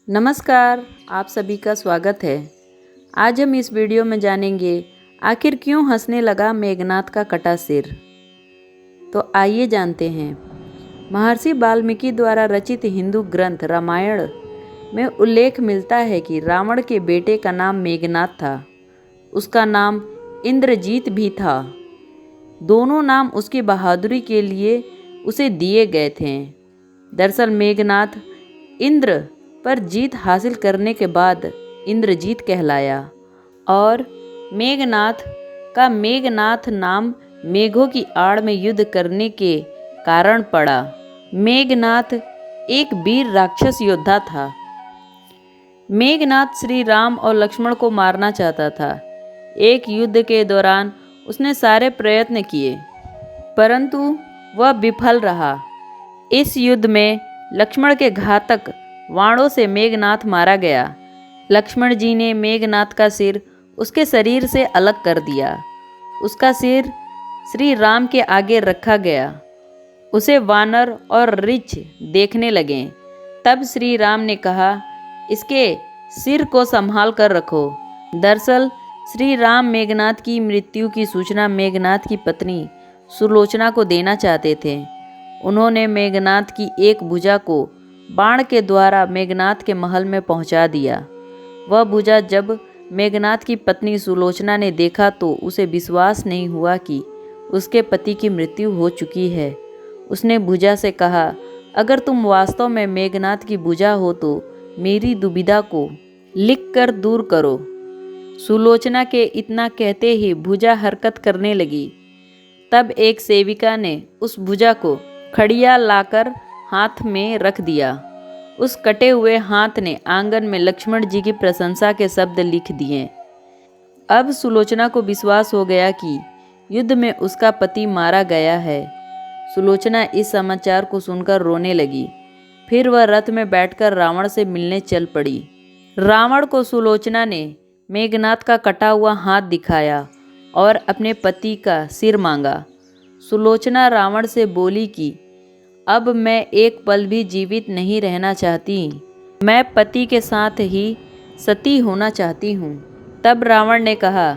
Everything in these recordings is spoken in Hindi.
नमस्कार, आप सभी का स्वागत है। आज हम इस वीडियो में जानेंगे आखिर क्यों हंसने लगा मेघनाथ का कटा सिर। तो आइए जानते हैं। महर्षि वाल्मीकि द्वारा रचित हिंदू ग्रंथ रामायण में उल्लेख मिलता है कि रावण के बेटे का नाम मेघनाथ था। उसका नाम इंद्रजीत भी था। दोनों नाम उसकी बहादुरी के लिए उसे दिए गए थे। दरअसल मेघनाथ इंद्र पर जीत हासिल करने के बाद इंद्रजीत कहलाया और मेघनाथ का मेघनाथ नाम मेघों की आड़ में युद्ध करने के कारण पड़ा। मेघनाथ एक वीर राक्षस योद्धा था। मेघनाथ श्री राम और लक्ष्मण को मारना चाहता था। एक युद्ध के दौरान उसने सारे प्रयत्न किए, परंतु वह विफल रहा। इस युद्ध में लक्ष्मण के घातक वाणों से मेघनाथ मारा गया। लक्ष्मण जी ने मेघनाथ का सिर उसके शरीर से अलग कर दिया। उसका सिर श्री राम के आगे रखा गया। उसे वानर और ऋछ देखने लगे। तब श्री राम ने कहा, इसके सिर को संभाल कर रखो। दरअसल श्री राम मेघनाथ की मृत्यु की सूचना मेघनाथ की पत्नी सुलोचना को देना चाहते थे। उन्होंने मेघनाथ की एक भुजा को बाण के द्वारा मेघनाथ के महल में पहुंचा दिया। वह भुजा जब मेघनाथ की पत्नी सुलोचना ने देखा तो उसे विश्वास नहीं हुआ कि उसके पति की मृत्यु हो चुकी है। उसने भुजा से कहा, अगर तुम वास्तव में मेघनाथ की भुजा हो तो मेरी दुविधा को लिख कर दूर करो। सुलोचना के इतना कहते ही भुजा हरकत करने लगी। तब एक सेविका ने उस भुजा को खड़िया लाकर हाथ में रख दिया। उस कटे हुए हाथ ने आंगन में लक्ष्मण जी की प्रशंसा के शब्द लिख दिए। अब सुलोचना को विश्वास हो गया कि युद्ध में उसका पति मारा गया है। सुलोचना इस समाचार को सुनकर रोने लगी। फिर वह रथ में बैठकर रावण से मिलने चल पड़ी। रावण को सुलोचना ने मेघनाथ का कटा हुआ हाथ दिखाया और अपने पति का सिर मांगा। सुलोचना रावण से बोली कि अब मैं एक पल भी जीवित नहीं रहना चाहती। मैं पति के साथ ही सती होना चाहती हूँ। तब रावण ने कहा,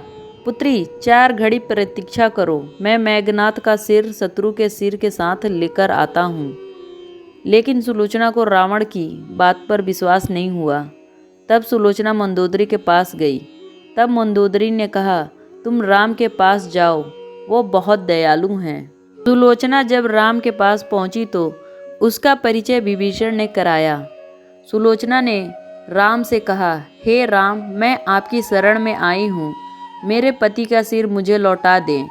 पुत्री 4 घड़ी प्रतीक्षा करो। मैं मेघनाथ का सिर शत्रु के सिर के साथ लेकर आता हूँ। लेकिन सुलोचना को रावण की बात पर विश्वास नहीं हुआ। तब सुलोचना मंदोदरी के पास गई। तब मंदोदरी ने कहा, तुम राम के पास जाओ, वो बहुत दयालु हैं। सुलोचना जब राम के पास पहुंची तो उसका परिचय विभीषण ने कराया। सुलोचना ने राम से कहा, हे राम, मैं आपकी शरण में आई हूँ। मेरे पति का सिर मुझे लौटा दें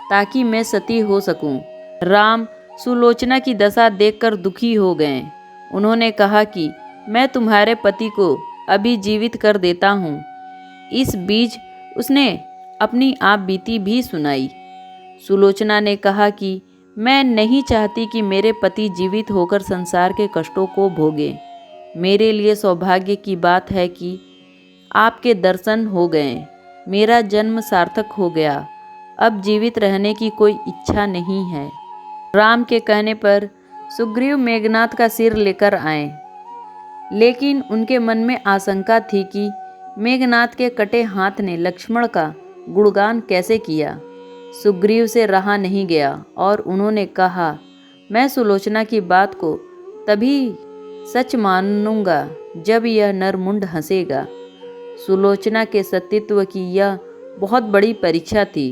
ताकि मैं सती हो सकूं। राम सुलोचना की दशा देखकर दुखी हो गए। उन्होंने कहा कि मैं तुम्हारे पति को अभी जीवित कर देता हूँ। इस बीच उसने अपनी आप बीती भी सुनाई। सुलोचना ने कहा कि मैं नहीं चाहती कि मेरे पति जीवित होकर संसार के कष्टों को भोगें। मेरे लिए सौभाग्य की बात है कि आपके दर्शन हो गए। मेरा जन्म सार्थक हो गया। अब जीवित रहने की कोई इच्छा नहीं है। राम के कहने पर सुग्रीव मेघनाथ का सिर लेकर आए, लेकिन उनके मन में आशंका थी कि मेघनाथ के कटे हाथ ने लक्ष्मण का गुणगान कैसे किया। सुग्रीव से रहा नहीं गया और उन्होंने कहा, मैं सुलोचना की बात को तभी सच मानूंगा जब यह नरमुंड हंसेगा। सुलोचना के सतीत्व की यह बहुत बड़ी परीक्षा थी।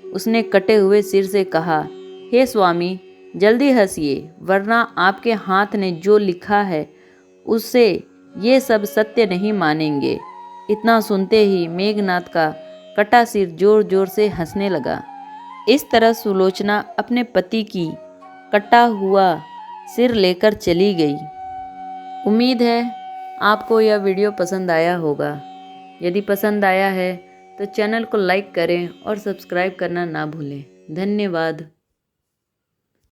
उसने कटे हुए सिर से कहा, हे स्वामी, जल्दी हंसिए, वरना आपके हाथ ने जो लिखा है उससे ये सब सत्य नहीं मानेंगे। इतना सुनते ही मेघनाथ का कटा सिर जोर जोर से हंसने लगा। इस तरह सुलोचना अपने पति की कटा हुआ सिर लेकर चली गई। उम्मीद है आपको यह वीडियो पसंद आया होगा। यदि पसंद आया है तो चैनल को लाइक करें और सब्सक्राइब करना ना भूलें। धन्यवाद।